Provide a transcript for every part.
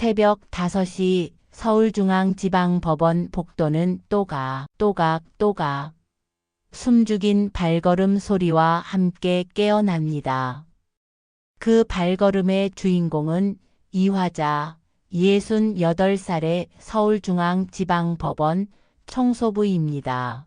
새벽 5시 서울중앙지방법원 복도는 또각 숨죽인 발걸음 소리와 함께 깨어납니다. 그 발걸음의 주인공은 이화자 68살의 서울중앙지방법원 청소부입니다.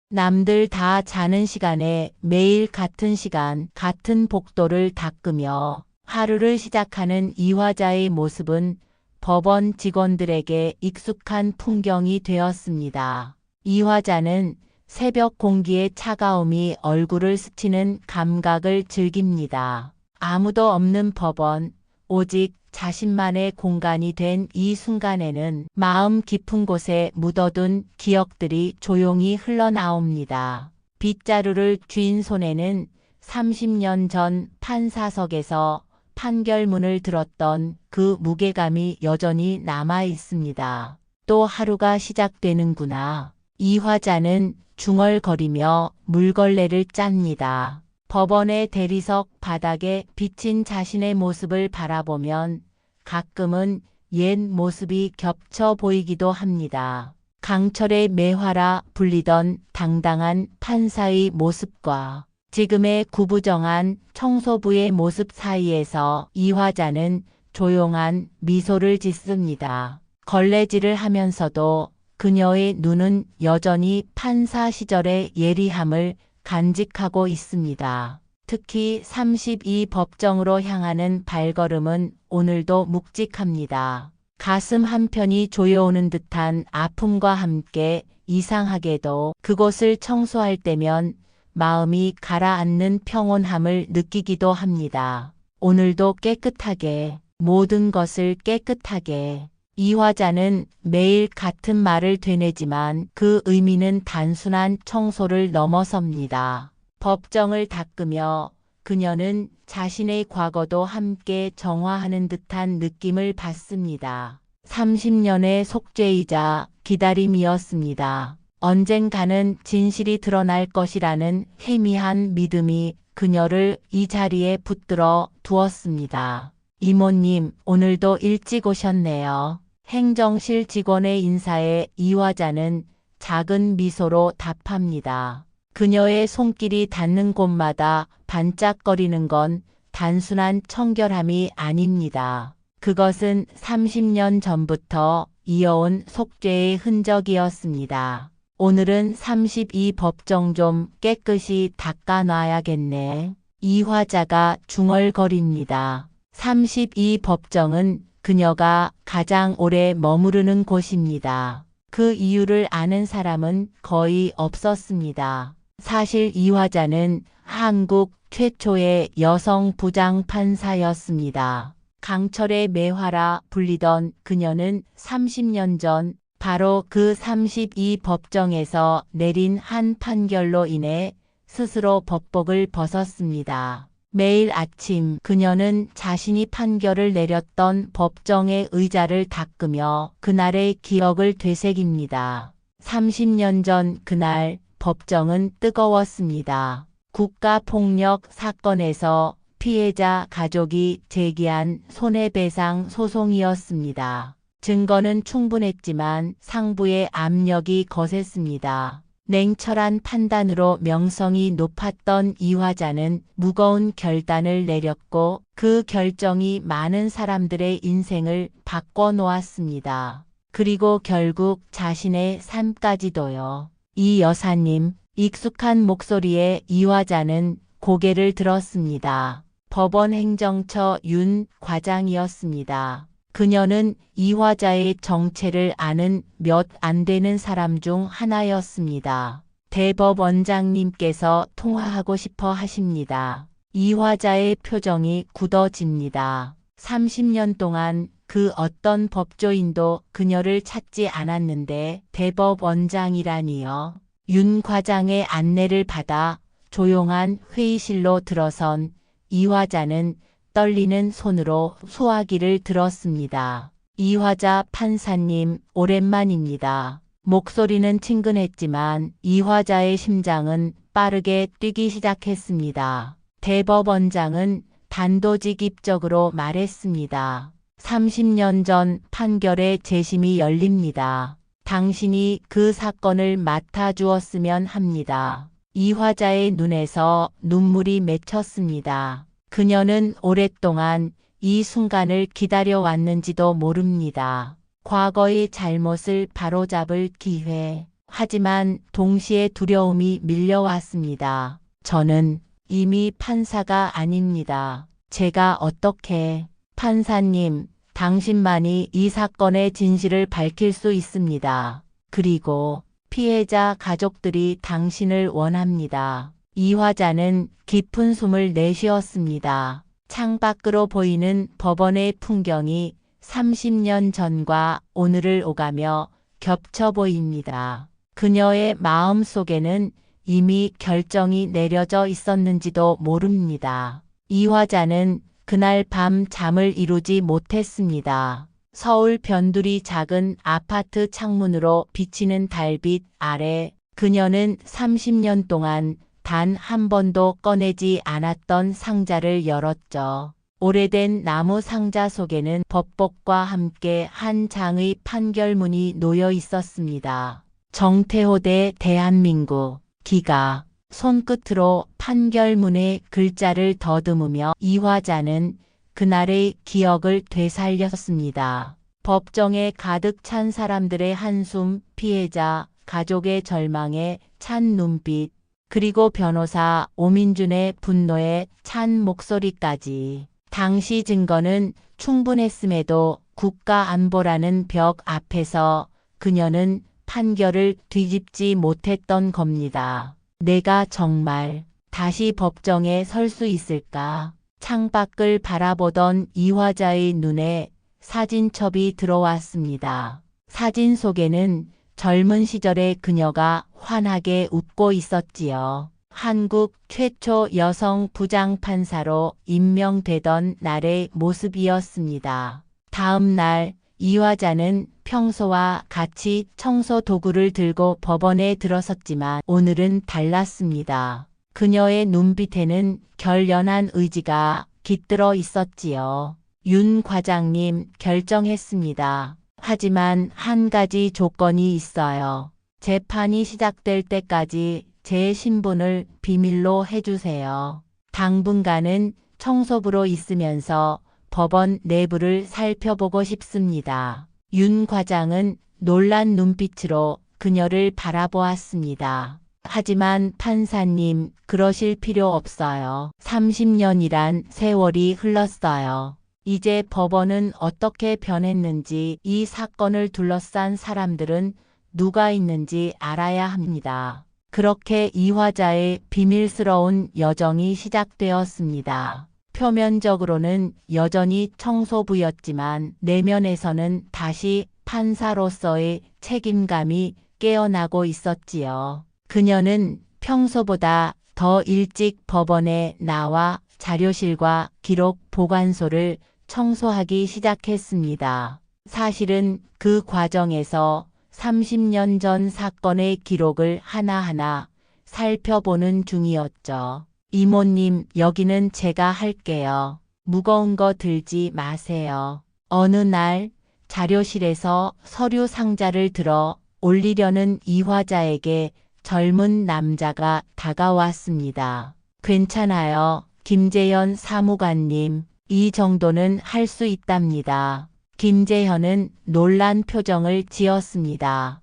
남들 다 자는 시간에 매일 같은 시간, 같은 복도를 닦으며 하루를 시작하는 이화자의 모습은 법원 직원들에게 익숙한 풍경이 되었습니다. 이화자는 새벽 공기의 차가움이 얼굴을 스치는 감각을 즐깁니다. 아무도 없는 법원, 오직 자신만의 공간이 된 이 순간에는 마음 깊은 곳에 묻어둔 기억들이 조용히 흘러나옵니다. 빗자루를 쥔 손에는 30년 전 판사석에서 판결문을 들었던 그 무게감이 여전히 남아 있습니다. 또 하루가 시작되는구나. 이화자는 중얼거리며 물걸레를 짭니다. 법원의 대리석 바닥에 비친 자신의 모습을 바라보면 가끔은 옛 모습이 겹쳐 보이기도 합니다. 강철의 매화라 불리던 당당한 판사의 모습과 지금의 구부정한 청소부의 모습 사이에서 이화자는 조용한 미소를 짓습니다. 걸레질을 하면서도 그녀의 눈은 여전히 판사 시절의 예리함을 간직하고 있습니다. 특히 32법정으로 향하는 발걸음은 오늘도 묵직합니다. 가슴 한편이 조여오는 듯한 아픔과 함께 이상하게도 그곳을 청소할 때면 마음이 가라앉는 평온함을 느끼기도 합니다. 오늘도 깨끗하게, 모든 것을 깨끗하게. 이화자는 매일 같은 말을 되뇌지만 그 의미는 단순한 청소를 넘어섭니다. 법정을 닦으며 그녀는 자신의 과거도 함께 정화하는 듯한 느낌을 받습니다. 30년의 속죄이자 기다림이었습니다. 언젠가는 진실이 드러날 것이라는 희미한 믿음이 그녀를 이 자리에 붙들어 두었습니다. 이모님, 오늘도 일찍 오셨네요. 행정실 직원의 인사에 이화자는 작은 미소로 답합니다. 그녀의 손길이 닿는 곳마다 반짝거리는 건 단순한 청결함이 아닙니다. 그것은 30년 전부터 이어온 속죄의 흔적이었습니다. 오늘은 32법정 좀 깨끗이 닦아놔야겠네. 이화자가 중얼거립니다. 32법정은 그녀가 가장 오래 머무르는 곳입니다. 그 이유를 아는 사람은 거의 없었습니다. 사실 이화자는 한국 최초의 여성 부장판사였습니다. 강철의 매화라 불리던 그녀는 30년 전 바로 그 32법정에서 내린 한 판결로 인해 스스로 법복을 벗었습니다. 매일 아침 그녀는 자신이 판결을 내렸던 법정의 의자를 닦으며 그날의 기억을 되새깁니다. 30년 전 그날 법정은 뜨거웠습니다. 국가폭력 사건에서 피해자 가족이 제기한 손해배상 소송이었습니다. 증거는 충분했지만 상부의 압력이 거셌습니다. 냉철한 판단으로 명성이 높았던 이화자는 무거운 결단을 내렸고 그 결정이 많은 사람들의 인생을 바꿔놓았습니다. 그리고 결국 자신의 삶까지도요. 이 여사님, 익숙한 목소리에 이화자는 고개를 들었습니다. 법원 행정처 윤 과장이었습니다. 그녀는 이화자의 정체를 아는 몇 안 되는 사람 중 하나였습니다. 대법원장님께서 통화하고 싶어 하십니다. 이화자의 표정이 굳어집니다. 30년 동안 그 어떤 법조인도 그녀를 찾지 않았는데 대법원장이라니요. 윤 과장의 안내를 받아 조용한 회의실로 들어선 이화자는 떨리는 손으로 소화기를 들었습니다. 이화자 판사님, 오랜만입니다. 목소리는 친근했지만 이화자의 심장은 빠르게 뛰기 시작했습니다. 대법원장은 단도직입적으로 말했습니다. 30년 전 판결의 재심이 열립니다. 당신이 그 사건을 맡아주었으면 합니다. 이 화자의 눈에서 눈물이 맺혔습니다. 그녀는 오랫동안 이 순간을 기다려왔는지도 모릅니다. 과거의 잘못을 바로잡을 기회. 하지만 동시에 두려움이 밀려왔습니다. 저는 이미 판사가 아닙니다. 제가 어떻게... 판사님, 당신만이 이 사건의 진실을 밝힐 수 있습니다. 그리고 피해자 가족들이 당신을 원합니다. 이 화자는 깊은 숨을 내쉬었습니다. 창밖으로 보이는 법원의 풍경이 30년 전과 오늘을 오가며 겹쳐 보입니다. 그녀의 마음 속에는 이미 결정이 내려져 있었는지도 모릅니다. 이 화자는 그날 밤 잠을 이루지 못했습니다. 서울 변두리 작은 아파트 창문으로 비치는 달빛 아래 그녀는 30년 동안 단 한 번도 꺼내지 않았던 상자를 열었죠. 오래된 나무 상자 속에는 법복과 함께 한 장의 판결문이 놓여 있었습니다. 정태호 대 대한민국. 기가 손끝으로 판결문의 글자를 더듬으며 이 화자는 그날의 기억을 되살렸습니다. 법정에 가득 찬 사람들의 한숨, 피해자, 가족의 절망에 찬 눈빛, 그리고 변호사 오민준의 분노에 찬 목소리까지. 당시 증거는 충분했음에도 국가 안보라는 벽 앞에서 그녀는 판결을 뒤집지 못했던 겁니다. 내가 정말 다시 법정에 설 수 있을까? 창밖을 바라보던 이 화자의 눈에 사진첩이 들어왔습니다. 사진 속에는 젊은 시절의 그녀가 환하게 웃고 있었지요. 한국 최초 여성 부장판사로 임명되던 날의 모습이었습니다. 다음 날 이 화자는 평소와 같이 청소 도구를 들고 법원에 들어섰지만 오늘은 달랐습니다. 그녀의 눈빛에는 결연한 의지가 깃들어 있었지요. 윤 과장님, 결정했습니다. 하지만 한 가지 조건이 있어요. 재판이 시작될 때까지 제 신분을 비밀로 해주세요. 당분간은 청소부로 있으면서 법원 내부를 살펴보고 싶습니다. 윤 과장은 놀란 눈빛으로 그녀를 바라보았습니다. 하지만 판사님, 그러실 필요 없어요. 30년이란 세월이 흘렀어요. 이제 법원은 어떻게 변했는지, 이 사건을 둘러싼 사람들은 누가 있는지 알아야 합니다. 그렇게 이 화자의 비밀스러운 여정이 시작되었습니다. 표면적으로는 여전히 청소부였지만 내면에서는 다시 판사로서의 책임감이 깨어나고 있었지요. 그녀는 평소보다 더 일찍 법원에 나와 자료실과 기록 보관소를 청소하기 시작했습니다. 사실은 그 과정에서 30년 전 사건의 기록을 하나하나 살펴보는 중이었죠. 이모님, 여기는 제가 할게요. 무거운 거 들지 마세요. 어느 날 자료실에서 서류 상자를 들어 올리려는 이 화자에게 젊은 남자가 다가왔습니다. 괜찮아요, 김재현 사무관님. 이 정도는 할 수 있답니다. 김재현은 놀란 표정을 지었습니다.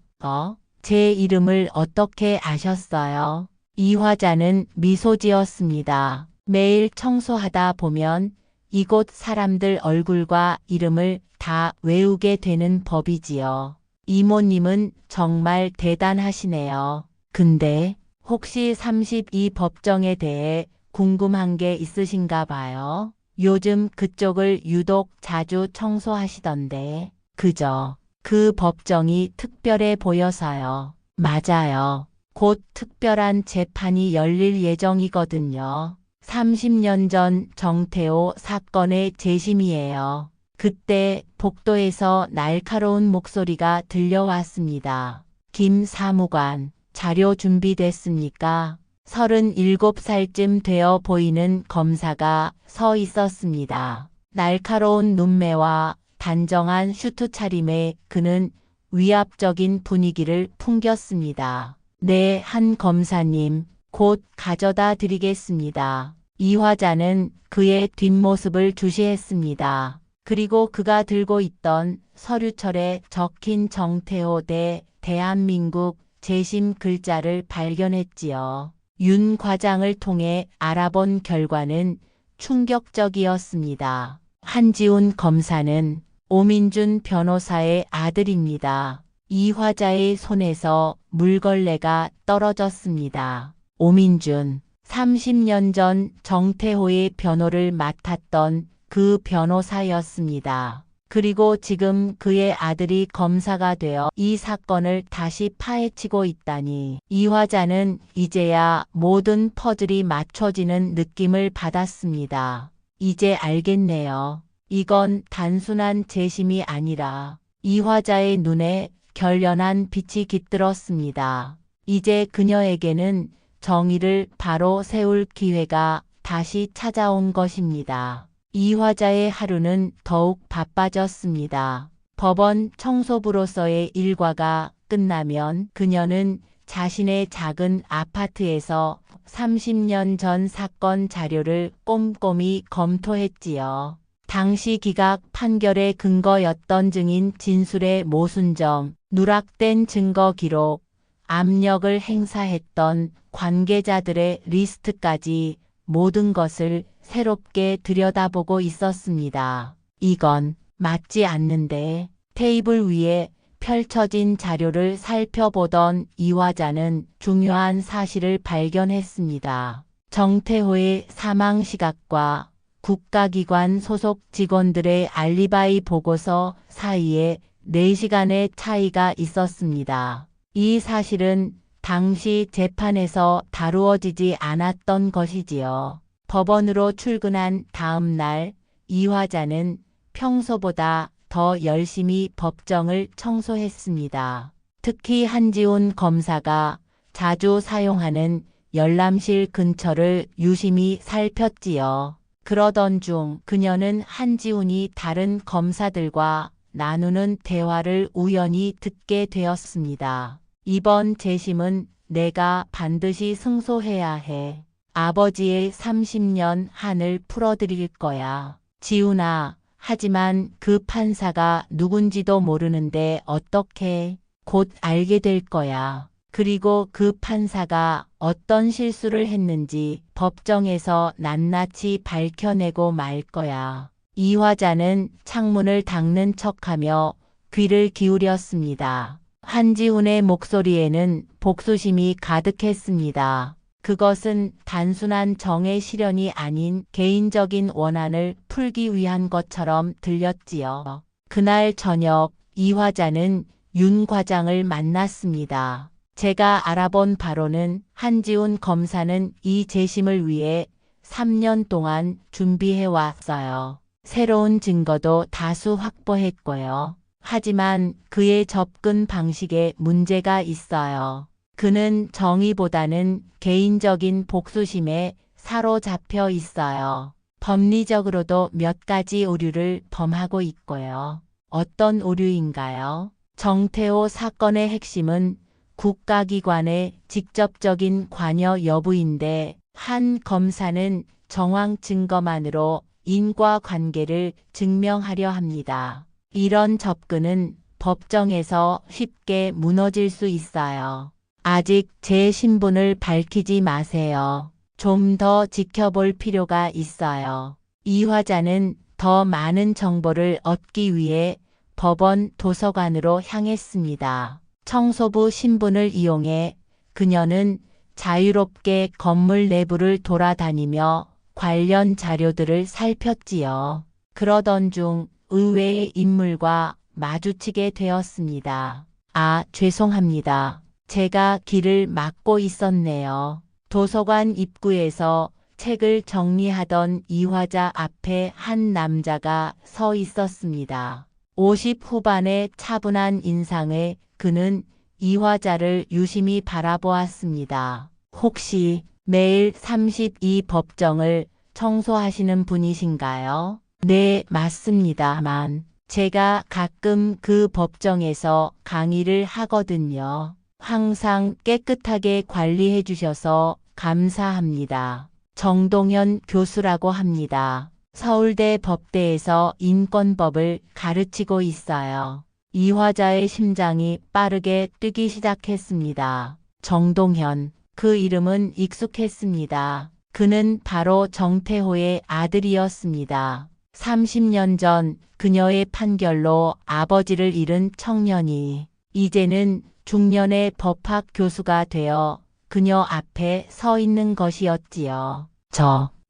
제 이름을 어떻게 아셨어요? 이 화자는 미소 지었습니다. 매일 청소하다 보면 이곳 사람들 얼굴과 이름을 다 외우게 되는 법이지요. 이모님은 정말 대단하시네요. 근데 혹시 32 법정에 대해 궁금한 게 있으신가 봐요? 요즘 그쪽을 유독 자주 청소하시던데. 그죠? 그 법정이 특별해 보여서요. 맞아요. 곧 특별한 재판이 열릴 예정이거든요. 30년 전 정태호 사건의 재심이에요. 그때 복도에서 날카로운 목소리가 들려왔습니다. 김 사무관, 자료 준비됐습니까? 37살쯤 되어 보이는 검사가 서 있었습니다. 날카로운 눈매와 단정한 슈트 차림에 그는 위압적인 분위기를 풍겼습니다. 네, 한 검사님, 곧 가져다 드리겠습니다. 이 화자는 그의 뒷모습을 주시했습니다. 그리고 그가 들고 있던 서류철에 적힌 정태호 대 대한민국 재심 글자를 발견했지요. 윤 과장을 통해 알아본 결과는 충격적이었습니다. 한지훈 검사는 오민준 변호사의 아들입니다. 이 화자의 손에서 물걸레가 떨어졌습니다. 오민준, 30년 전 정태호의 변호를 맡았던 그 변호사였습니다. 그리고 지금 그의 아들이 검사가 되어 이 사건을 다시 파헤치고 있다니 이 화자는 이제야 모든 퍼즐이 맞춰지는 느낌을 받았습니다. 이제 알겠네요. 이건 단순한 재심이 아니라 이 화자의 눈에 결연한 빛이 깃들었습니다. 이제 그녀에게는 정의를 바로 세울 기회가 다시 찾아온 것입니다. 이 화자의 하루는 더욱 바빠졌습니다. 법원 청소부로서의 일과가 끝나면 그녀는 자신의 작은 아파트에서 30년 전 사건 자료를 꼼꼼히 검토했지요. 당시 기각 판결의 근거였던 증인 진술의 모순점, 누락된 증거 기록, 압력을 행사했던 관계자들의 리스트까지 모든 것을 새롭게 들여다보고 있었습니다. 이건 맞지 않는데 테이블 위에 펼쳐진 자료를 살펴보던 이 화자는 중요한 사실을 발견했습니다. 정태호의 사망 시각과 국가기관 소속 직원들의 알리바이 보고서 사이에 4시간의 차이가 있었습니다. 이 사실은 당시 재판에서 다루어지지 않았던 것이지요. 법원으로 출근한 다음 날 이 화자는 평소보다 더 열심히 법정을 청소했습니다. 특히 한지훈 검사가 자주 사용하는 열람실 근처를 유심히 살폈지요. 그러던 중 그녀는 한지훈이 다른 검사들과 나누는 대화를 우연히 듣게 되었습니다. 이번 재심은 내가 반드시 승소해야 해. 아버지의 30년 한을 풀어드릴 거야. 지훈아, 하지만 그 판사가 누군지도 모르는데 어떻게? 곧 알게 될 거야. 그리고 그 판사가 어떤 실수를 했는지 법정에서 낱낱이 밝혀내고 말 거야. 이 화자는 창문을 닦는 척하며 귀를 기울였습니다. 한지훈의 목소리에는 복수심이 가득했습니다. 그것은 단순한 정의 실현이 아닌 개인적인 원한을 풀기 위한 것처럼 들렸지요. 그날 저녁 이 화자는 윤 과장을 만났습니다. 제가 알아본 바로는 한지훈 검사는 이 재심을 위해 3년 동안 준비해 왔어요. 새로운 증거도 다수 확보했고요. 하지만 그의 접근 방식에 문제가 있어요. 그는 정의보다는 개인적인 복수심에 사로잡혀 있어요. 법리적으로도 몇 가지 오류를 범하고 있고요. 어떤 오류인가요? 정태호 사건의 핵심은 국가기관의 직접적인 관여 여부인데 한 검사는 정황 증거만으로 인과관계를 증명하려 합니다. 이런 접근은 법정에서 쉽게 무너질 수 있어요. 아직 제 신분을 밝히지 마세요. 좀 더 지켜볼 필요가 있어요. 이 화자는 더 많은 정보를 얻기 위해 법원 도서관으로 향했습니다. 청소부 신분을 이용해 그녀는 자유롭게 건물 내부를 돌아다니며 관련 자료들을 살폈지요. 그러던 중 의외의 인물과 마주치게 되었습니다. 아, 죄송합니다. 제가 길을 막고 있었네요. 도서관 입구에서 책을 정리하던 이 화자 앞에 한 남자가 서 있었습니다. 50 후반의 차분한 인상에 그는 이 화자를 유심히 바라보았습니다. 혹시 매일 32 법정을 청소하시는 분이신가요? 네, 맞습니다만 제가 가끔 그 법정에서 강의를 하거든요. 항상 깨끗하게 관리해 주셔서 감사합니다. 정동현 교수라고 합니다. 서울대 법대에서 인권법을 가르치고 있어요. 이 화자의 심장이 빠르게 뛰기 시작했습니다. 정동현, 그 이름은 익숙했습니다. 그는 바로 정태호의 아들이었습니다. 30년 전 그녀의 판결로 아버지를 잃은 청년이 이제는 중년의 법학 교수가 되어 그녀 앞에 서 있는 것이었지요.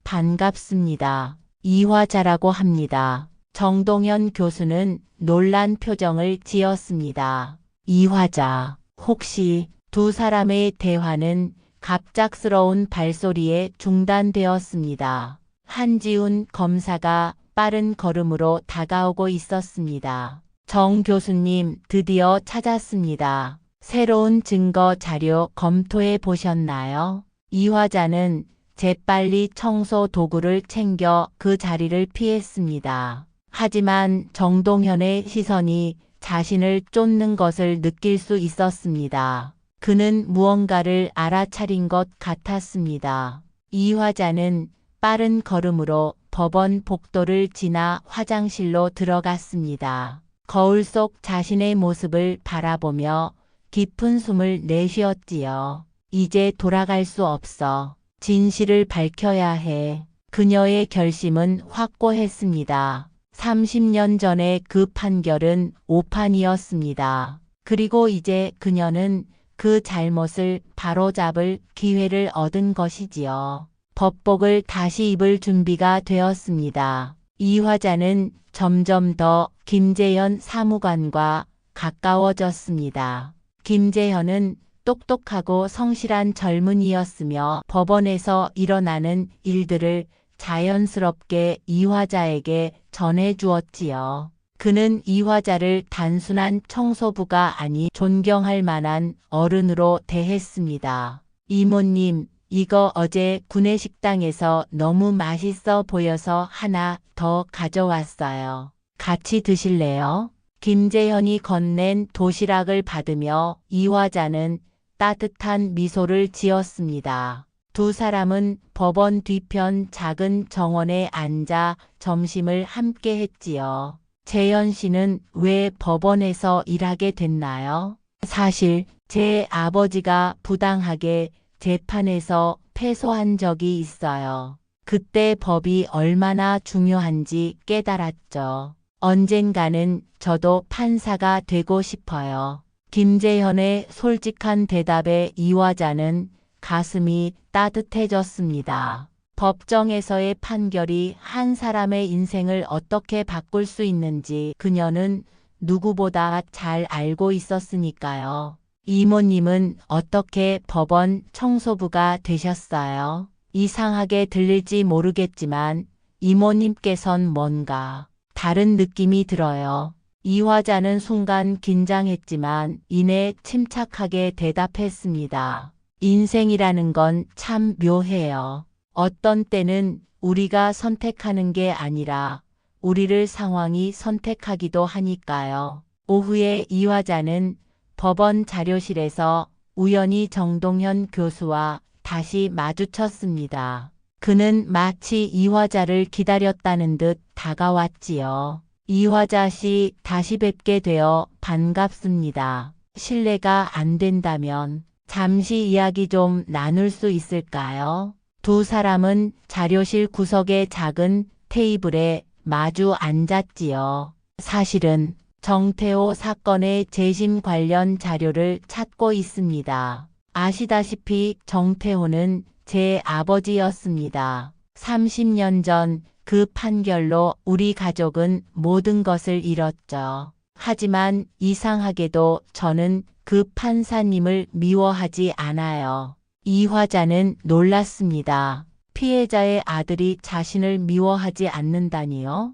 반갑습니다. 이화자라고 합니다. 정동현 교수는 놀란 표정을 지었습니다. 이화자, 혹시 두 사람의 대화는 갑작스러운 발소리에 중단되었습니다. 한지훈 검사가 빠른 걸음으로 다가오고 있었습니다. 정 교수님, 드디어 찾았습니다. 새로운 증거 자료 검토해 보셨나요? 이화자는 재빨리 청소 도구를 챙겨 그 자리를 피했습니다. 하지만 정동현의 시선이 자신을 쫓는 것을 느낄 수 있었습니다. 그는 무언가를 알아차린 것 같았습니다. 이화자는 빠른 걸음으로 법원 복도를 지나 화장실로 들어갔습니다. 거울 속 자신의 모습을 바라보며 깊은 숨을 내쉬었지요. 이제 돌아갈 수 없어. 진실을 밝혀야 해. 그녀의 결심은 확고했습니다. 30년 전의 그 판결은 오판이었습니다. 그리고 이제 그녀는 그 잘못을 바로잡을 기회를 얻은 것이지요. 법복을 다시 입을 준비가 되었습니다. 이 화자는 점점 더 김재현 사무관과 가까워졌습니다. 김재현은 똑똑하고 성실한 젊은이였으며 법원에서 일어나는 일들을 자연스럽게 이화자에게 전해주었지요. 그는 이화자를 단순한 청소부가 아니 존경할 만한 어른으로 대했습니다. 이모님, 이거 어제 구내식당에서 너무 맛있어 보여서 하나 더 가져왔어요. 같이 드실래요? 김재현이 건넨 도시락을 받으며 이화자는 따뜻한 미소를 지었습니다. 두 사람은 법원 뒤편 작은 정원에 앉아 점심을 함께 했지요. 재현 씨는 왜 법원에서 일하게 됐나요? 사실 제 아버지가 부당하게 재판에서 패소한 적이 있어요. 그때 법이 얼마나 중요한지 깨달았죠. 언젠가는 저도 판사가 되고 싶어요. 김재현의 솔직한 대답에 이화자는 가슴이 따뜻해졌습니다. 법정에서의 판결이 한 사람의 인생을 어떻게 바꿀 수 있는지 그녀는 누구보다 잘 알고 있었으니까요. 이모님은 어떻게 법원 청소부가 되셨어요? 이상하게 들릴지 모르겠지만 이모님께선 뭔가 다른 느낌이 들어요. 이화자는 순간 긴장했지만 이내 침착하게 대답했습니다. 인생이라는 건 참 묘해요. 어떤 때는 우리가 선택하는 게 아니라 우리를 상황이 선택하기도 하니까요. 오후에 이화자는 법원 자료실에서 우연히 정동현 교수와 다시 마주쳤습니다. 그는 마치 이화자를 기다렸다는 듯 다가왔지요. 이화자 씨, 다시 뵙게 되어 반갑습니다. 실례가 안 된다면 잠시 이야기 좀 나눌 수 있을까요? 두 사람은 자료실 구석의 작은 테이블에 마주 앉았지요. 사실은 정태호 사건의 재심 관련 자료를 찾고 있습니다. 아시다시피 정태호는 제 아버지였습니다. 30년 전 그 판결로 우리 가족은 모든 것을 잃었죠. 하지만 이상하게도 저는 그 판사님을 미워하지 않아요. 이화자는 놀랐습니다. 피해자의 아들이 자신을 미워하지 않는다니요?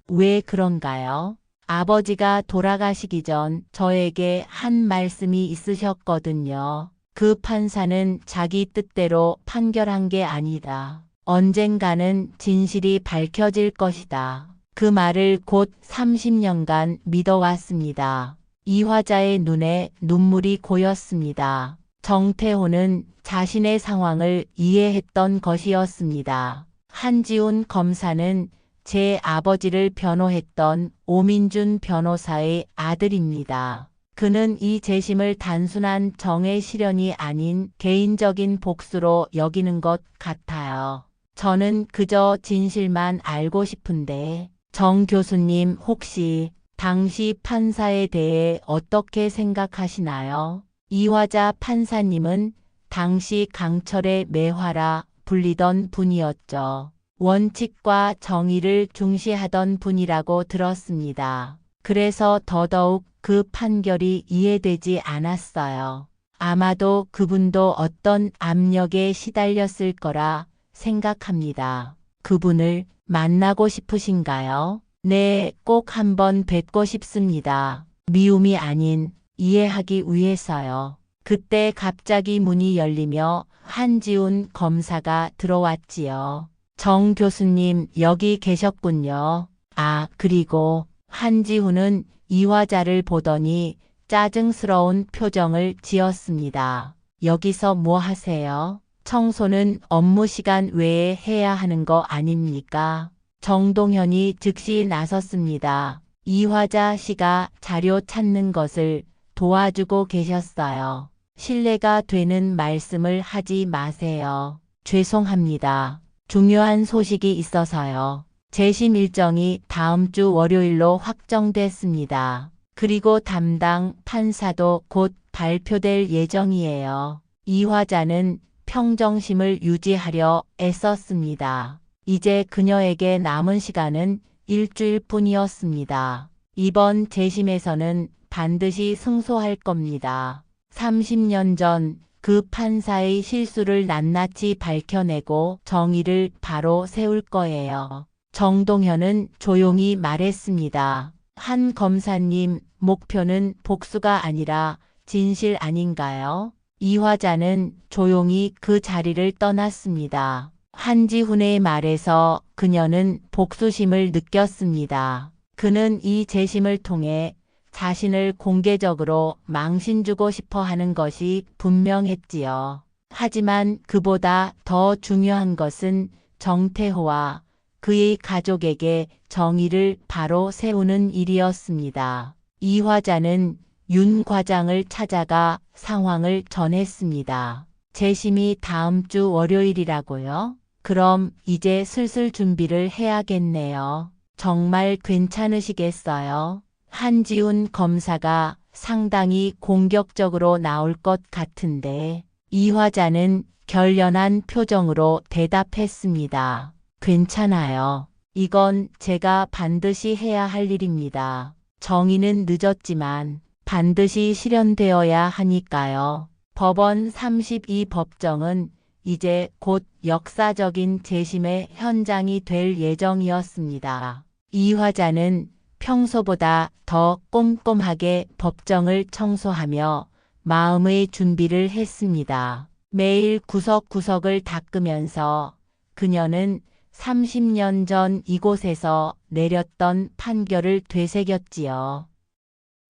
왜 그런가요? 아버지가 돌아가시기 전 저에게 한 말씀이 있으셨거든요. 그 판사는 자기 뜻대로 판결한 게 아니다. 언젠가는 진실이 밝혀질 것이다. 그 말을 곧 30년간 믿어왔습니다. 이화자의 눈에 눈물이 고였습니다. 정태호는 자신의 상황을 이해했던 것이었습니다. 한지훈 검사는 제 아버지를 변호했던 오민준 변호사의 아들입니다. 그는 이 재심을 단순한 정의 실현이 아닌 개인적인 복수로 여기는 것 같아요. 저는 그저 진실만 알고 싶은데, 정 교수님 혹시 당시 판사에 대해 어떻게 생각하시나요? 이화자 판사님은 당시 강철의 매화라 불리던 분이었죠. 원칙과 정의를 중시하던 분이라고 들었습니다. 그래서 더더욱 그 판결이 이해되지 않았어요. 아마도 그분도 어떤 압력에 시달렸을 거라 생각합니다. 그분을 만나고 싶으신가요? 네, 꼭 한번 뵙고 싶습니다. 미움이 아닌 이해하기 위해서요. 그때 갑자기 문이 열리며 한지훈 검사가 들어왔지요. 정 교수님 여기 계셨군요. 아, 그리고 한지훈은 이화자를 보더니 짜증스러운 표정을 지었습니다. 여기서 뭐 하세요? 청소는 업무 시간 외에 해야 하는 거 아닙니까? 정동현이 즉시 나섰습니다. 이화자 씨가 자료 찾는 것을 도와주고 계셨어요. 신뢰가 되는 말씀을 하지 마세요. 죄송합니다. 중요한 소식이 있어서요. 재심 일정이 다음 주 월요일로 확정됐습니다. 그리고 담당 판사도 곧 발표될 예정이에요. 이화자는 평정심을 유지하려 애썼습니다. 이제 그녀에게 남은 시간은 일주일뿐이었습니다. 이번 재심에서는 반드시 승소할 겁니다. 30년 전 그 판사의 실수를 낱낱이 밝혀내고 정의를 바로 세울 거예요. 정동현은 조용히 말했습니다. 한 검사님, 목표는 복수가 아니라 진실 아닌가요? 이화자는 조용히 그 자리를 떠났습니다. 한지훈의 말에서 그녀는 복수심을 느꼈습니다. 그는 이 재심을 통해 자신을 공개적으로 망신주고 싶어 하는 것이 분명했지요. 하지만 그보다 더 중요한 것은 정태호와 그의 가족에게 정의를 바로 세우는 일이었습니다. 이화자는 윤 과장을 찾아가 상황을 전했습니다. 재심이 다음 주 월요일이라고요? 그럼 이제 슬슬 준비를 해야겠네요. 정말 괜찮으시겠어요? 한지훈 검사가 상당히 공격적으로 나올 것 같은데 이화자는 결연한 표정으로 대답했습니다. 괜찮아요. 이건 제가 반드시 해야 할 일입니다. 정의는 늦었지만 반드시 실현되어야 하니까요. 법원 32법정은 이제 곧 역사적인 재심의 현장이 될 예정이었습니다. 이화자는 평소보다 더 꼼꼼하게 법정을 청소하며 마음의 준비를 했습니다. 매일 구석구석을 닦으면서 그녀는 30년 전 이곳에서 내렸던 판결을 되새겼지요.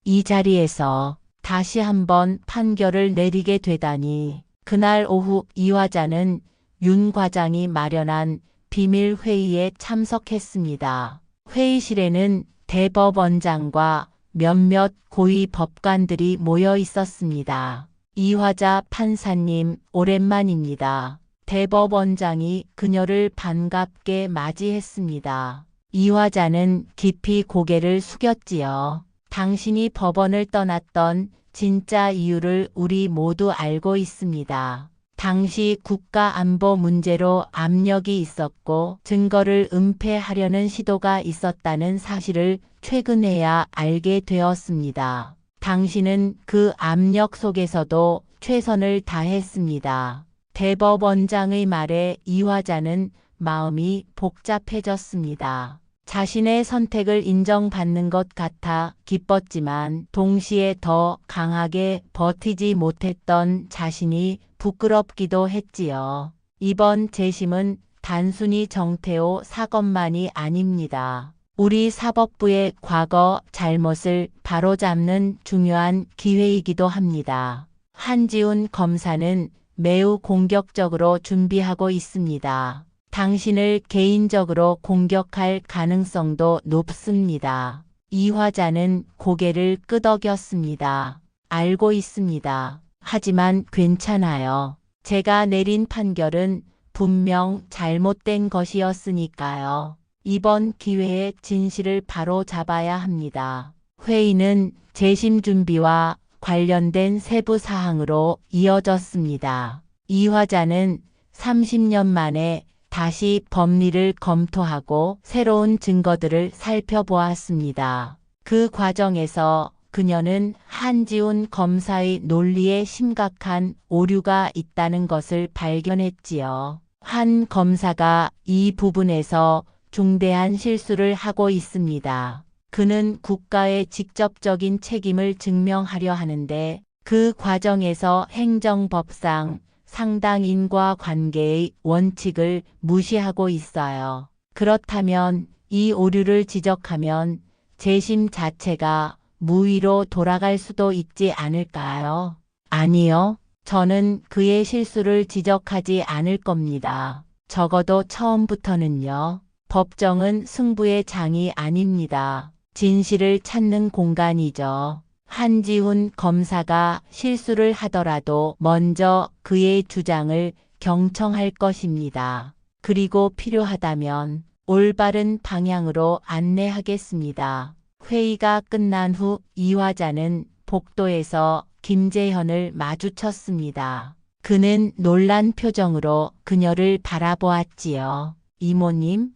이 자리에서 다시 한번 판결을 내리게 되다니 그날 오후 이화자는 윤 과장이 마련한 비밀 회의에 참석했습니다. 회의실에는 대법원장과 몇몇 고위 법관들이 모여 있었습니다. 이화자 판사님 오랜만입니다. 대법원장이 그녀를 반갑게 맞이했습니다. 이화자는 깊이 고개를 숙였지요. 당신이 법원을 떠났던 진짜 이유를 우리 모두 알고 있습니다. 당시 국가안보 문제로 압력이 있었고 증거를 은폐하려는 시도가 있었다는 사실을 최근에야 알게 되었습니다. 당신은 그 압력 속에서도 최선을 다했습니다. 대법원장의 말에 이화자는 마음이 복잡해졌습니다. 자신의 선택을 인정받는 것 같아 기뻤지만 동시에 더 강하게 버티지 못했던 자신이 부끄럽기도 했지요. 이번 재심은 단순히 정태호 사건만이 아닙니다. 우리 사법부의 과거 잘못을 바로잡는 중요한 기회이기도 합니다. 한지훈 검사는 매우 공격적으로 준비하고 있습니다. 당신을 개인적으로 공격할 가능성도 높습니다. 이 화자는 고개를 끄덕였습니다. 알고 있습니다. 하지만 괜찮아요. 제가 내린 판결은 분명 잘못된 것이었으니까요. 이번 기회에 진실을 바로 잡아야 합니다. 회의는 재심 준비와 관련된 세부 사항으로 이어졌습니다. 이 화자는 30년 만에 다시 법리를 검토하고 새로운 증거들을 살펴보았습니다. 그 과정에서 그녀는 한지훈 검사의 논리에 심각한 오류가 있다는 것을 발견했지요. 한 검사가 이 부분에서 중대한 실수를 하고 있습니다. 그는 국가의 직접적인 책임을 증명하려 하는데 그 과정에서 행정법상 상당인과 관계의 원칙을 무시하고 있어요. 그렇다면 이 오류를 지적하면 재심 자체가 무위로 돌아갈 수도 있지 않을까요? 아니요. 저는 그의 실수를 지적하지 않을 겁니다. 적어도 처음부터는요. 법정은 승부의 장이 아닙니다. 진실을 찾는 공간이죠. 한지훈 검사가 실수를 하더라도 먼저 그의 주장을 경청할 것입니다. 그리고 필요하다면 올바른 방향으로 안내하겠습니다. 회의가 끝난 후 이 화자는 복도에서 김재현을 마주쳤습니다. 그는 놀란 표정으로 그녀를 바라보았지요. 이모님,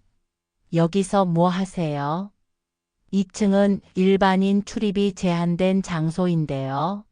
여기서 뭐 하세요? 2층은 일반인 출입이 제한된 장소인데요.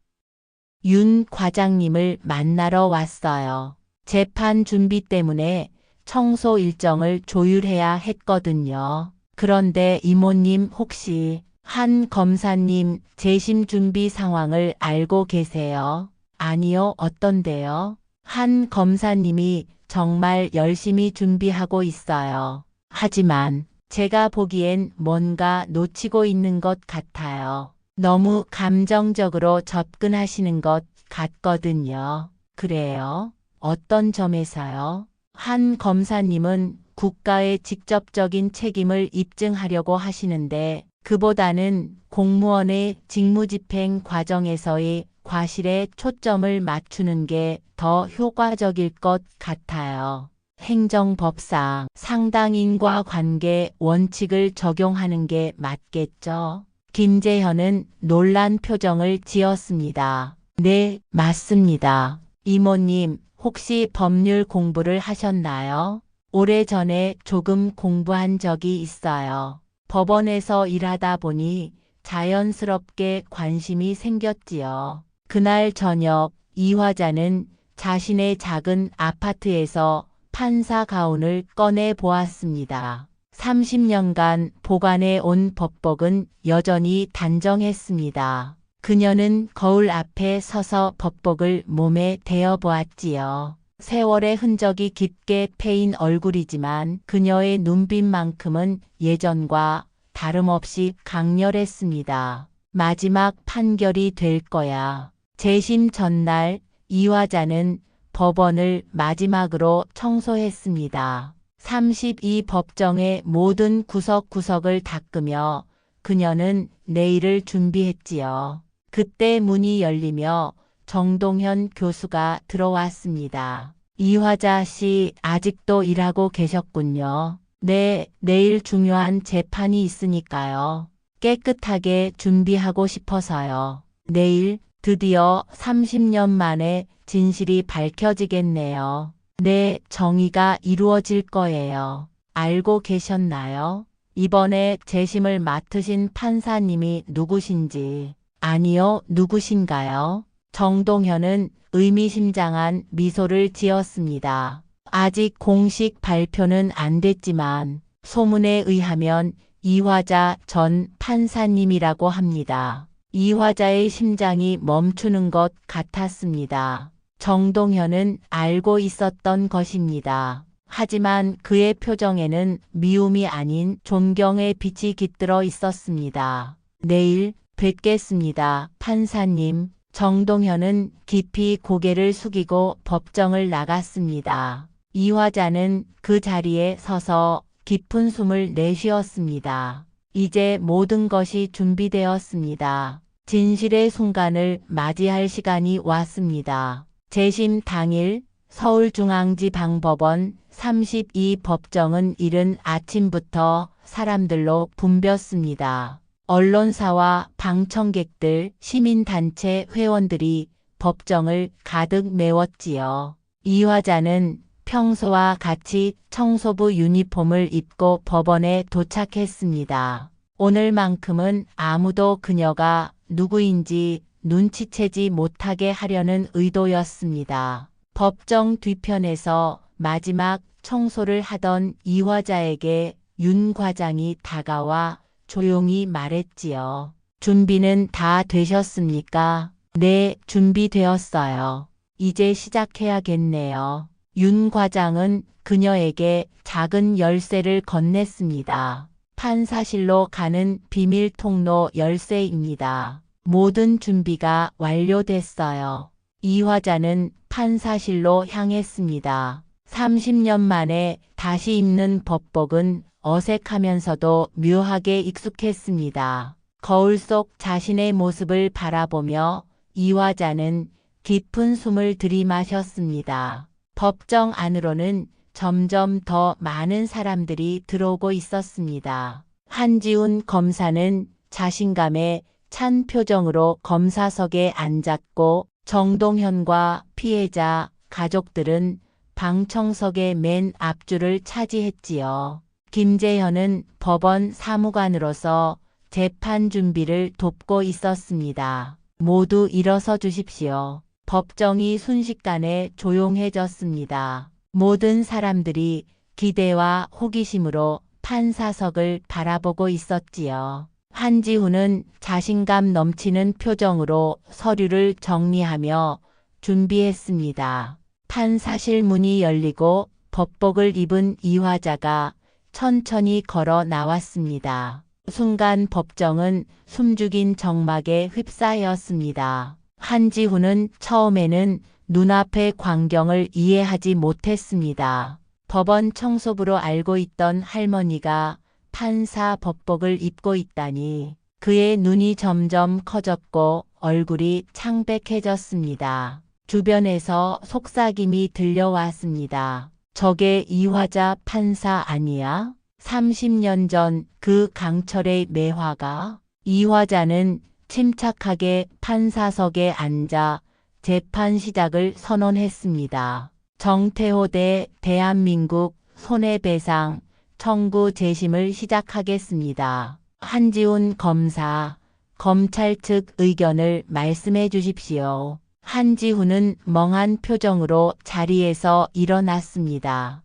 윤 과장님을 만나러 왔어요. 재판 준비 때문에 청소 일정을 조율해야 했거든요. 그런데 이모님 혹시 한 검사님 재심 준비 상황을 알고 계세요? 아니요, 어떤데요? 한 검사님이 정말 열심히 준비하고 있어요. 하지만 제가 보기엔 뭔가 놓치고 있는 것 같아요. 너무 감정적으로 접근하시는 것 같거든요. 그래요? 어떤 점에서요? 한 검사님은 국가의 직접적인 책임을 입증하려고 하시는데 그보다는 공무원의 직무집행 과정에서의 과실에 초점을 맞추는 게 더 효과적일 것 같아요. 행정법상 상당인과 관계 원칙을 적용하는 게 맞겠죠? 김재현은 놀란 표정을 지었습니다. 네, 맞습니다. 이모님, 혹시 법률 공부를 하셨나요? 오래전에 조금 공부한 적이 있어요. 법원에서 일하다 보니 자연스럽게 관심이 생겼지요. 그날 저녁 이 화자는 자신의 작은 아파트에서 판사 가운을 꺼내 보았습니다. 30년간 보관해 온 법복은 여전히 단정했습니다. 그녀는 거울 앞에 서서 법복을 몸에 대어 보았지요. 세월의 흔적이 깊게 패인 얼굴이지만 그녀의 눈빛만큼은 예전과 다름없이 강렬했습니다. 마지막 판결이 될 거야. 재심 전날 이 화자는 법원을 마지막으로 청소했습니다. 32 법정의 모든 구석구석을 닦으며 그녀는 내일을 준비했지요. 그때 문이 열리며 정동현 교수가 들어왔습니다. 이화자 씨 아직도 일하고 계셨군요. 네, 내일 중요한 재판이 있으니까요. 깨끗하게 준비하고 싶어서요. 내일 드디어 30년 만에 진실이 밝혀지겠네요. 네, 정의가 이루어질 거예요. 알고 계셨나요? 이번에 재심을 맡으신 판사님이 누구신지. 아니요, 누구신가요? 정동현은 의미심장한 미소를 지었습니다. 아직 공식 발표는 안 됐지만 소문에 의하면 이화자 전 판사님이라고 합니다. 이화자의 심장이 멈추는 것 같았습니다. 정동현은 알고 있었던 것입니다. 하지만 그의 표정에는 미움이 아닌 존경의 빛이 깃들어 있었습니다. 내일 뵙겠습니다, 판사님. 정동현은 깊이 고개를 숙이고 법정을 나갔습니다. 이화자는 그 자리에 서서 깊은 숨을 내쉬었습니다. 이제 모든 것이 준비되었습니다. 진실의 순간을 맞이할 시간이 왔습니다. 재심 당일 서울중앙지방법원 32 법정은 이른 아침부터 사람들로 붐볐습니다. 언론사와 방청객들, 시민단체 회원들이 법정을 가득 메웠지요. 이화자는 평소와 같이 청소부 유니폼을 입고 법원에 도착했습니다. 오늘만큼은 아무도 그녀가 누구인지 눈치채지 못하게 하려는 의도였습니다. 법정 뒤편에서 마지막 청소를 하던 이화자에게 윤 과장이 다가와 조용히 말했지요. 준비는 다 되셨습니까? 네, 준비되었어요. 이제 시작해야겠네요. 윤 과장은 그녀에게 작은 열쇠를 건넸습니다. 판사실로 가는 비밀 통로 열쇠입니다. 모든 준비가 완료됐어요. 이화자는 판사실로 향했습니다. 30년 만에 다시 입는 법복은 어색하면서도 묘하게 익숙했습니다. 거울 속 자신의 모습을 바라보며 이화자는 깊은 숨을 들이마셨습니다. 법정 안으로는 점점 더 많은 사람들이 들어오고 있었습니다. 한지훈 검사는 자신감에 찬 표정으로 검사석에 앉았고 정동현과 피해자 가족들은 방청석의 맨 앞줄을 차지했지요. 김재현은 법원 사무관으로서 재판 준비를 돕고 있었습니다. 모두 일어서 주십시오. 법정이 순식간에 조용해졌습니다. 모든 사람들이 기대와 호기심으로 판사석을 바라보고 있었지요. 한지훈은 자신감 넘치는 표정으로 서류를 정리하며 준비했습니다. 판사실 문이 열리고 법복을 입은 이화자가 천천히 걸어 나왔습니다. 순간 법정은 숨죽인 정막에 휩싸였습니다. 한지훈은 처음에는 눈앞의 광경을 이해하지 못했습니다. 법원 청소부로 알고 있던 할머니가 판사 법복을 입고 있다니 그의 눈이 점점 커졌고 얼굴이 창백해졌습니다. 주변에서 속삭임이 들려왔습니다. 저게 이화자 판사 아니야? 30년 전 그 강철의 매화가? 이화자는 침착하게 판사석에 앉아 재판 시작을 선언했습니다. 정태호 대 대한민국 손해배상 청구 재심을 시작하겠습니다. 한지훈 검사, 검찰 측 의견을 말씀해 주십시오. 한지훈은 멍한 표정으로 자리에서 일어났습니다.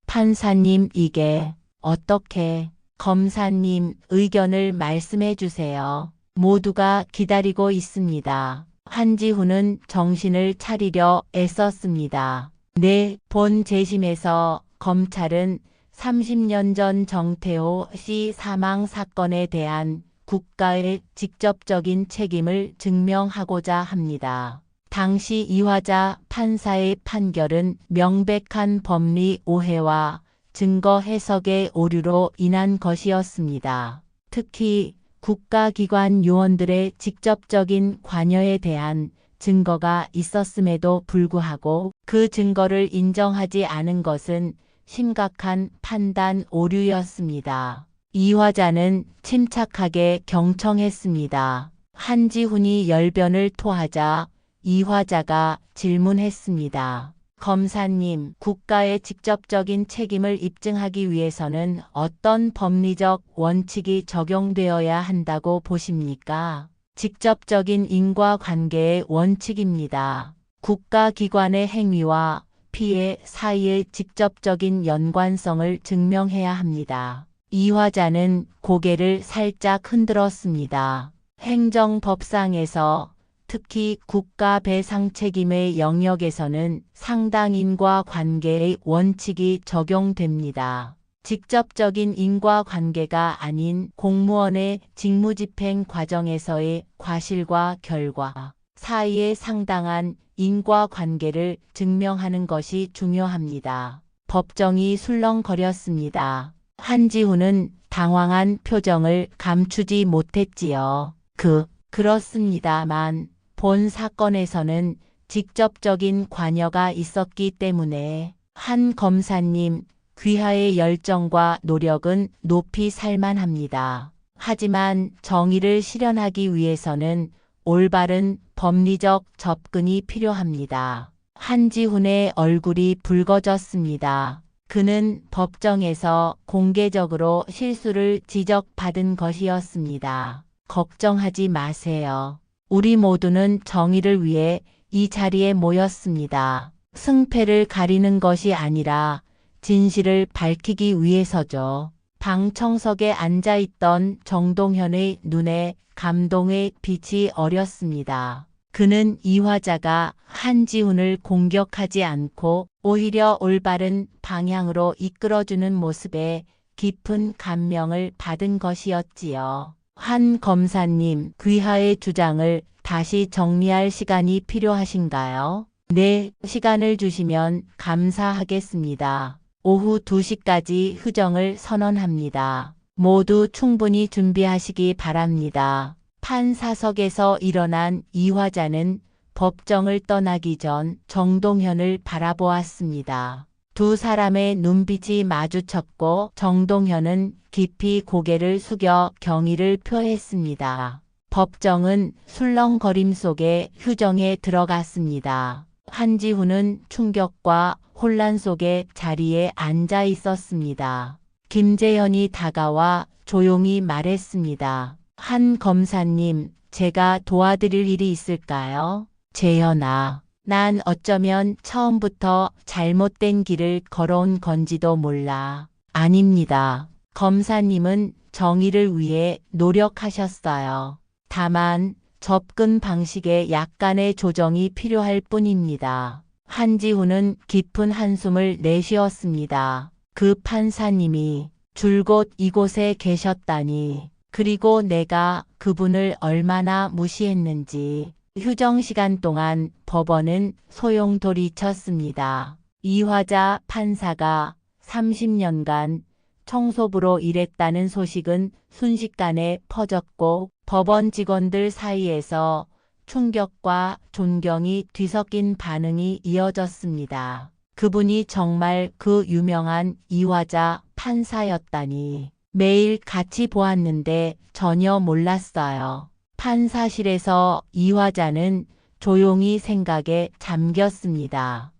판사님 이게 어떻게? 검사님 의견을 말씀해 주세요. 모두가 기다리고 있습니다. 한지훈은 정신을 차리려 애썼습니다. 네, 본 재심에서 검찰은 30년 전 정태호 씨 사망 사건에 대한 국가의 직접적인 책임을 증명하고자 합니다. 당시 이화자 판사의 판결은 명백한 법리 오해와 증거 해석의 오류로 인한 것이었습니다. 특히 국가기관 요원들의 직접적인 관여에 대한 증거가 있었음에도 불구하고 그 증거를 인정하지 않은 것은 심각한 판단 오류였습니다. 이화자는 침착하게 경청했습니다. 한지훈이 열변을 토하자 이화자가 질문했습니다. 검사님, 국가의 직접적인 책임을 입증하기 위해서는 어떤 법리적 원칙이 적용되어야 한다고 보십니까? 직접적인 인과관계의 원칙입니다. 국가기관의 행위와 피해 사이의 직접적인 연관성을 증명해야 합니다. 이화자는 고개를 살짝 흔들었습니다. 행정법상에서 특히 국가 배상 책임의 영역에서는 상당 인과관계의 원칙이 적용됩니다. 직접적인 인과관계가 아닌 공무원의 직무집행 과정에서의 과실과 결과 사이에 상당한 인과관계를 증명하는 것이 중요합니다. 법정이 술렁거렸습니다. 한지훈은 당황한 표정을 감추지 못했지요. 그렇습니다만 본 사건에서는 직접적인 관여가 있었기 때문에 한 검사님 귀하의 열정과 노력은 높이 살만합니다. 하지만 정의를 실현하기 위해서는 올바른 법리적 접근이 필요합니다. 한지훈의 얼굴이 붉어졌습니다. 그는 법정에서 공개적으로 실수를 지적받은 것이었습니다. 걱정하지 마세요. 우리 모두는 정의를 위해 이 자리에 모였습니다. 승패를 가리는 것이 아니라 진실을 밝히기 위해서죠. 방청석에 앉아있던 정동현의 눈에 감동의 빛이 어렸습니다. 그는 이화자가 한지훈을 공격하지 않고 오히려 올바른 방향으로 이끌어주는 모습에 깊은 감명을 받은 것이었지요. 한 검사님, 귀하의 주장을 다시 정리할 시간이 필요하신가요? 네, 시간을 주시면 감사하겠습니다. 오후 2시까지 휴정을 선언합니다. 모두 충분히 준비하시기 바랍니다. 판사석에서 일어난 이화자는 법정을 떠나기 전 정동현을 바라보았습니다. 두 사람의 눈빛이 마주쳤고 정동현은 깊이 고개를 숙여 경의를 표했습니다. 법정은 술렁거림 속에 휴정에 들어갔습니다. 한지훈은 충격과 혼란 속에 자리에 앉아 있었습니다. 김재현이 다가와 조용히 말했습니다. 한 검사님, 제가 도와드릴 일이 있을까요? 재현아, 난 어쩌면 처음부터 잘못된 길을 걸어온 건지도 몰라. 아닙니다. 검사님은 정의를 위해 노력하셨어요. 다만 접근 방식에 약간의 조정이 필요할 뿐입니다. 한지훈은 깊은 한숨을 내쉬었습니다. 그 판사님이 줄곧 이곳에 계셨다니. 그리고 내가 그분을 얼마나 무시했는지. 휴정 시간 동안 법원은 소용돌이쳤습니다. 이화자 판사가 30년간 청소부로 일했다는 소식은 순식간에 퍼졌고 법원 직원들 사이에서 충격과 존경이 뒤섞인 반응이 이어졌습니다. 그분이 정말 그 유명한 이화자 판사였다니. 매일 같이 보았는데 전혀 몰랐어요. 판사실에서 이화자는 조용히 생각에 잠겼습니다.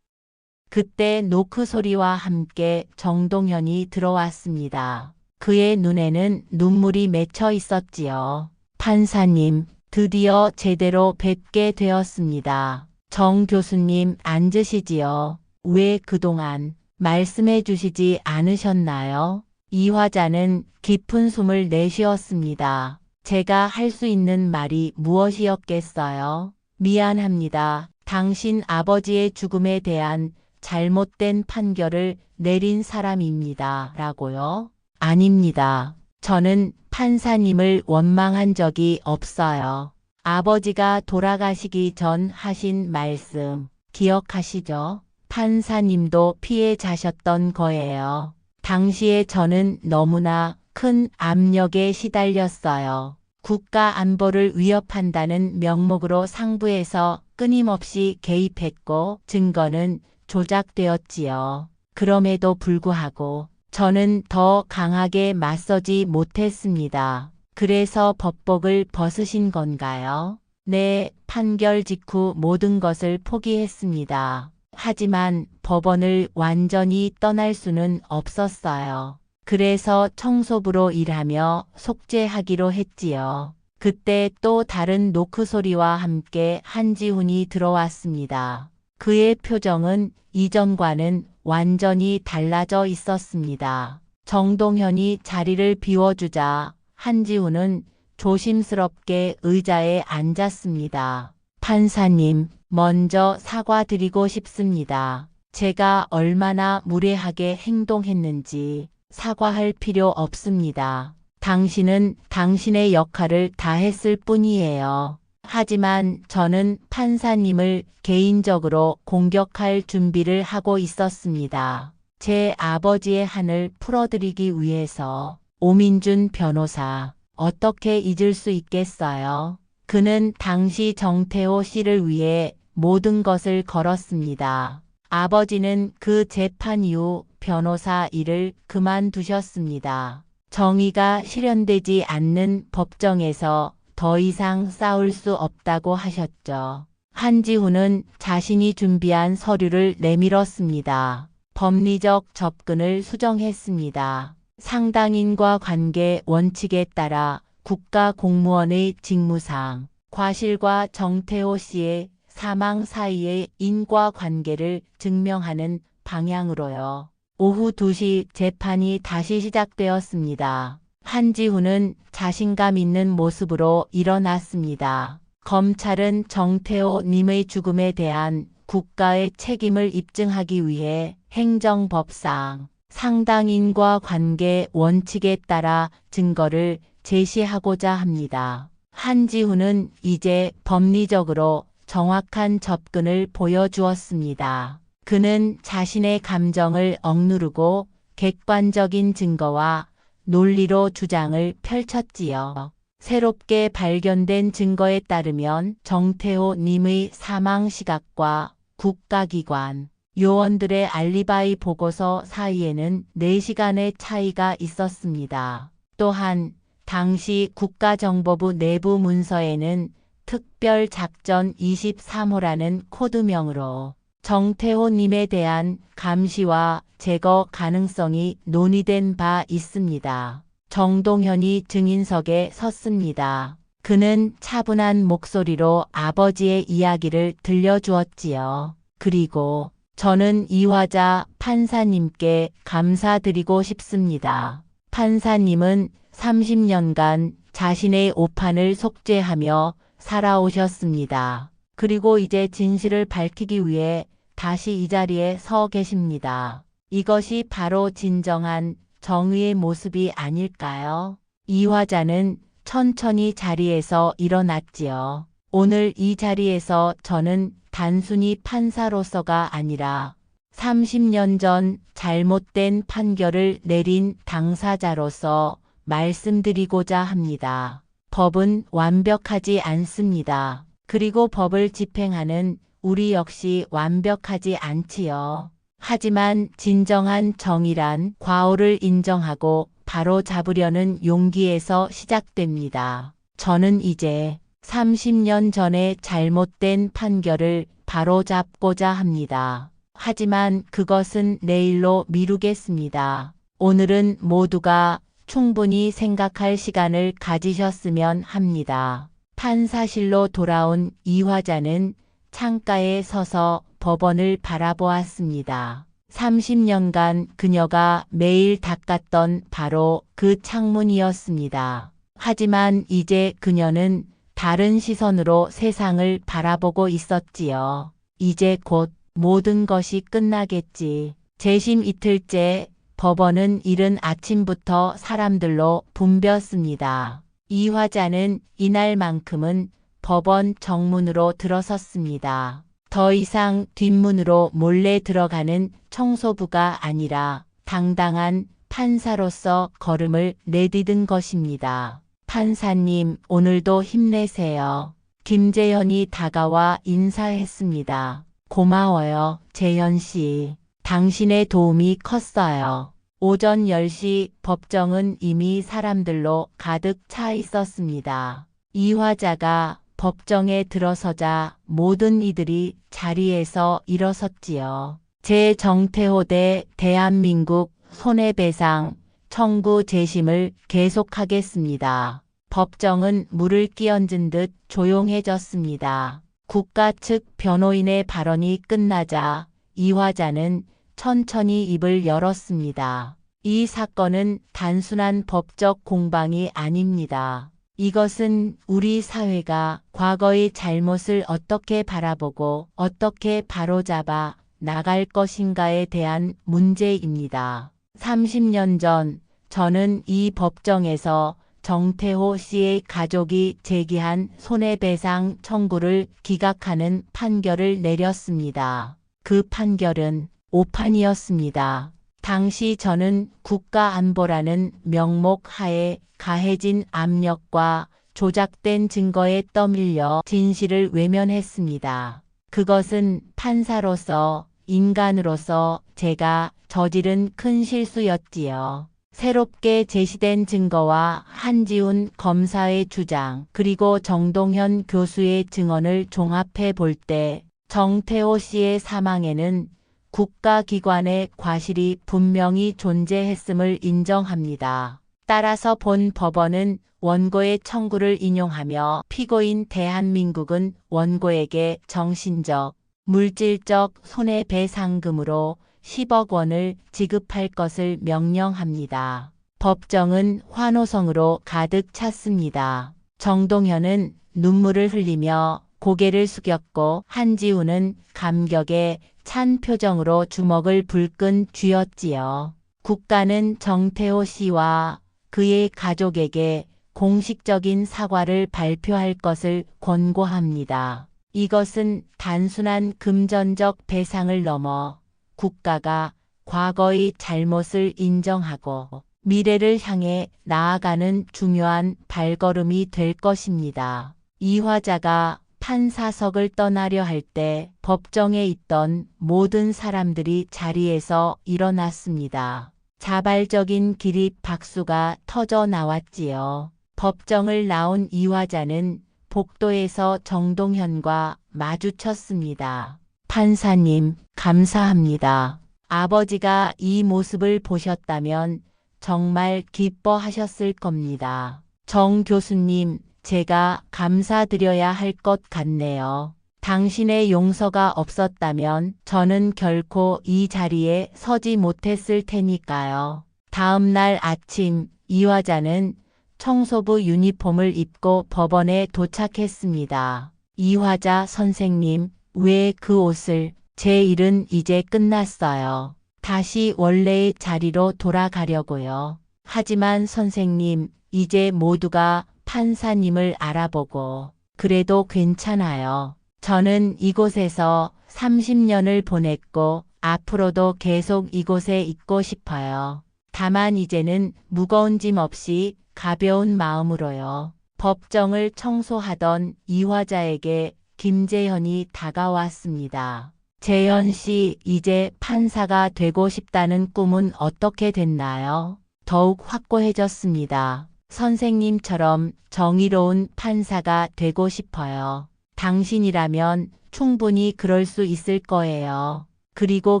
그때 노크 소리와 함께 정동현이 들어왔습니다. 그의 눈에는 눈물이 맺혀 있었지요. 판사님, 드디어 제대로 뵙게 되었습니다. 정 교수님 앉으시지요. 왜 그동안 말씀해 주시지 않으셨나요? 이화자는 깊은 숨을 내쉬었습니다. 제가 할 수 있는 말이 무엇이었겠어요? 미안합니다. 당신 아버지의 죽음에 대한 잘못된 판결을 내린 사람입니다. 라고요? 아닙니다. 저는 판사님을 원망한 적이 없어요. 아버지가 돌아가시기 전 하신 말씀 기억하시죠? 판사님도 피해자셨던 거예요. 당시에 저는 너무나 큰 압력에 시달렸어요. 국가 안보를 위협한다는 명목으로 상부에서 끊임없이 개입했고 증거는 조작되었지요. 그럼에도 불구하고 저는 더 강하게 맞서지 못했습니다. 그래서 법복을 벗으신 건가요? 네, 판결 직후 모든 것을 포기했습니다. 하지만 법원을 완전히 떠날 수는 없었어요. 그래서 청소부로 일하며 속죄하기로 했지요. 그때 또 다른 노크 소리와 함께 한지훈이 들어왔습니다. 그의 표정은 이전과는 완전히 달라져 있었습니다. 정동현이 자리를 비워주자 한지훈은 조심스럽게 의자에 앉았습니다. 판사님, 먼저 사과드리고 싶습니다. 제가 얼마나 무례하게 행동했는지 사과할 필요 없습니다. 당신은 당신의 역할을 다했을 뿐이에요. 하지만 저는 판사님을 개인적으로 공격할 준비를 하고 있었습니다. 제 아버지의 한을 풀어드리기 위해서. 오민준 변호사, 어떻게 잊을 수 있겠어요? 그는 당시 정태호 씨를 위해 모든 것을 걸었습니다. 아버지는 그 재판 이후 변호사 일을 그만두셨습니다. 정의가 실현되지 않는 법정에서 더 이상 싸울 수 없다고 하셨죠. 한지훈은 자신이 준비한 서류를 내밀었습니다. 법리적 접근을 수정했습니다. 상당인과 관계 원칙에 따라 국가공무원의 직무상 과실과 정태호 씨의 사망 사이의 인과관계를 증명하는 방향으로요. 오후 2시 재판이 다시 시작되었습니다. 한지훈은 자신감 있는 모습으로 일어났습니다. 검찰은 정태호 님의 죽음에 대한 국가의 책임을 입증하기 위해 행정법상 상당인과 관계 원칙에 따라 증거를 제시하고자 합니다. 한지훈은 이제 법리적으로 정확한 접근을 보여주었습니다. 그는 자신의 감정을 억누르고 객관적인 증거와 논리로 주장을 펼쳤지요. 새롭게 발견된 증거에 따르면 정태호 님의 사망 시각과 국가기관, 요원들의 알리바이 보고서 사이에는 4시간의 차이가 있었습니다. 또한 당시 국가정보부 내부 문서에는 특별작전 23호라는 코드명으로 정태호 님에 대한 감시와 제거 가능성이 논의된 바 있습니다. 정동현이 증인석에 섰습니다. 그는 차분한 목소리로 아버지의 이야기를 들려주었지요. 그리고 저는 이화자 판사님께 감사드리고 싶습니다. 판사님은 30년간 자신의 오판을 속죄하며 살아오셨습니다. 그리고 이제 진실을 밝히기 위해 다시 이 자리에 서 계십니다. 이것이 바로 진정한 정의의 모습이 아닐까요? 이화자는 천천히 자리에서 일어났지요. 오늘 이 자리에서 저는 단순히 판사로서가 아니라 30년 전 잘못된 판결을 내린 당사자로서 말씀드리고자 합니다. 법은 완벽하지 않습니다. 그리고 법을 집행하는 우리 역시 완벽하지 않지요. 하지만 진정한 정의란 과오를 인정하고 바로 잡으려는 용기에서 시작됩니다. 저는 이제 30년 전에 잘못된 판결을 바로 잡고자 합니다. 하지만 그것은 내일로 미루겠습니다. 오늘은 모두가 충분히 생각할 시간을 가지셨으면 합니다. 판사실로 돌아온 이화자는 창가에 서서 법원을 바라보았습니다. 30년간 그녀가 매일 닦았던 바로 그 창문이었습니다. 하지만 이제 그녀는 다른 시선으로 세상을 바라보고 있었지요. 이제 곧 모든 것이 끝나겠지. 재심 이틀째 법원은 이른 아침부터 사람들로 붐볐습니다. 이화자는 이날만큼은 법원 정문으로 들어섰습니다. 더 이상 뒷문으로 몰래 들어가는 청소부가 아니라 당당한 판사로서 걸음을 내디딘 것입니다. 판사님, 오늘도 힘내세요. 김재현이 다가와 인사했습니다. 고마워요, 재현 씨. 당신의 도움이 컸어요. 오전 10시 법정은 이미 사람들로 가득 차 있었습니다. 이화자가 법정에 들어서자 모든 이들이 자리에서 일어섰지요. 제 정태호 대 대한민국 손해배상 청구 재심을 계속하겠습니다. 법정은 물을 끼얹은 듯 조용해졌습니다. 국가 측 변호인의 발언이 끝나자 이화자는 천천히 입을 열었습니다. 이 사건은 단순한 법적 공방이 아닙니다. 이것은 우리 사회가 과거의 잘못을 어떻게 바라보고 어떻게 바로잡아 나갈 것인가에 대한 문제입니다. 30년 전 저는 이 법정에서 정태호 씨의 가족이 제기한 손해배상 청구를 기각하는 판결을 내렸습니다. 그 판결은 오판이었습니다. 당시 저는 국가안보라는 명목 하에 가해진 압력과 조작된 증거에 떠밀려 진실을 외면했습니다. 그것은 판사로서, 인간으로서 제가 저지른 큰 실수였지요. 새롭게 제시된 증거와 한지훈 검사의 주장, 그리고 정동현 교수의 증언을 종합해 볼 때 정태호 씨의 사망에는 국가기관의 과실이 분명히 존재했음을 인정합니다. 따라서 본 법원은 원고의 청구를 인용하며 피고인 대한민국은 원고에게 정신적, 물질적 손해배상금으로 10억 원을 지급할 것을 명령합니다. 법정은 환호성으로 가득 찼습니다. 정동현은 눈물을 흘리며 고개를 숙였고 한지훈은 감격에 찬 표정으로 주먹을 불끈 쥐었지요. 국가는 정태호 씨와 그의 가족에게 공식적인 사과를 발표할 것을 권고합니다. 이것은 단순한 금전적 배상을 넘어 국가가 과거의 잘못을 인정하고 미래를 향해 나아가는 중요한 발걸음이 될 것입니다. 이화자가 판사석을 떠나려 할 때 법정에 있던 모든 사람들이 자리에서 일어났습니다. 자발적인 기립 박수가 터져 나왔지요. 법정을 나온 이화자는 복도에서 정동현과 마주쳤습니다. 판사님, 감사합니다. 아버지가 이 모습을 보셨다면 정말 기뻐하셨을 겁니다. 정 교수님, 제가 감사드려야 할 것 같네요. 당신의 용서가 없었다면 저는 결코 이 자리에 서지 못했을 테니까요. 다음 날 아침 이화자는 청소부 유니폼을 입고 법원에 도착했습니다. 이화자 선생님, 왜 그 옷을? 제 일은 이제 끝났어요. 다시 원래의 자리로 돌아가려고요. 하지만 선생님, 이제 모두가 판사님을 알아보고 그래도 괜찮아요. 저는 이곳에서 30년을 보냈고 앞으로도 계속 이곳에 있고 싶어요. 다만 이제는 무거운 짐 없이 가벼운 마음으로요. 법정을 청소하던 이화자에게 김재현이 다가왔습니다. 재현 씨, 이제 판사가 되고 싶다는 꿈은 어떻게 됐나요? 더욱 확고해졌습니다. 선생님처럼 정의로운 판사가 되고 싶어요. 당신이라면 충분히 그럴 수 있을 거예요. 그리고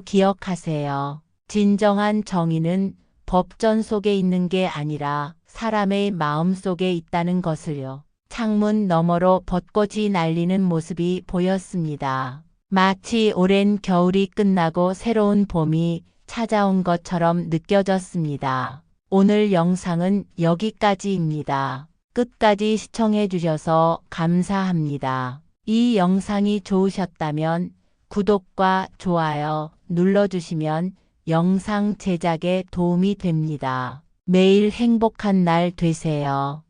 기억하세요. 진정한 정의는 법전 속에 있는 게 아니라 사람의 마음 속에 있다는 것을요. 창문 너머로 벚꽃이 날리는 모습이 보였습니다. 마치 오랜 겨울이 끝나고 새로운 봄이 찾아온 것처럼 느껴졌습니다. 오늘 영상은 여기까지입니다. 끝까지 시청해 주셔서 감사합니다. 이 영상이 좋으셨다면 구독과 좋아요 눌러주시면 영상 제작에 도움이 됩니다. 매일 행복한 날 되세요.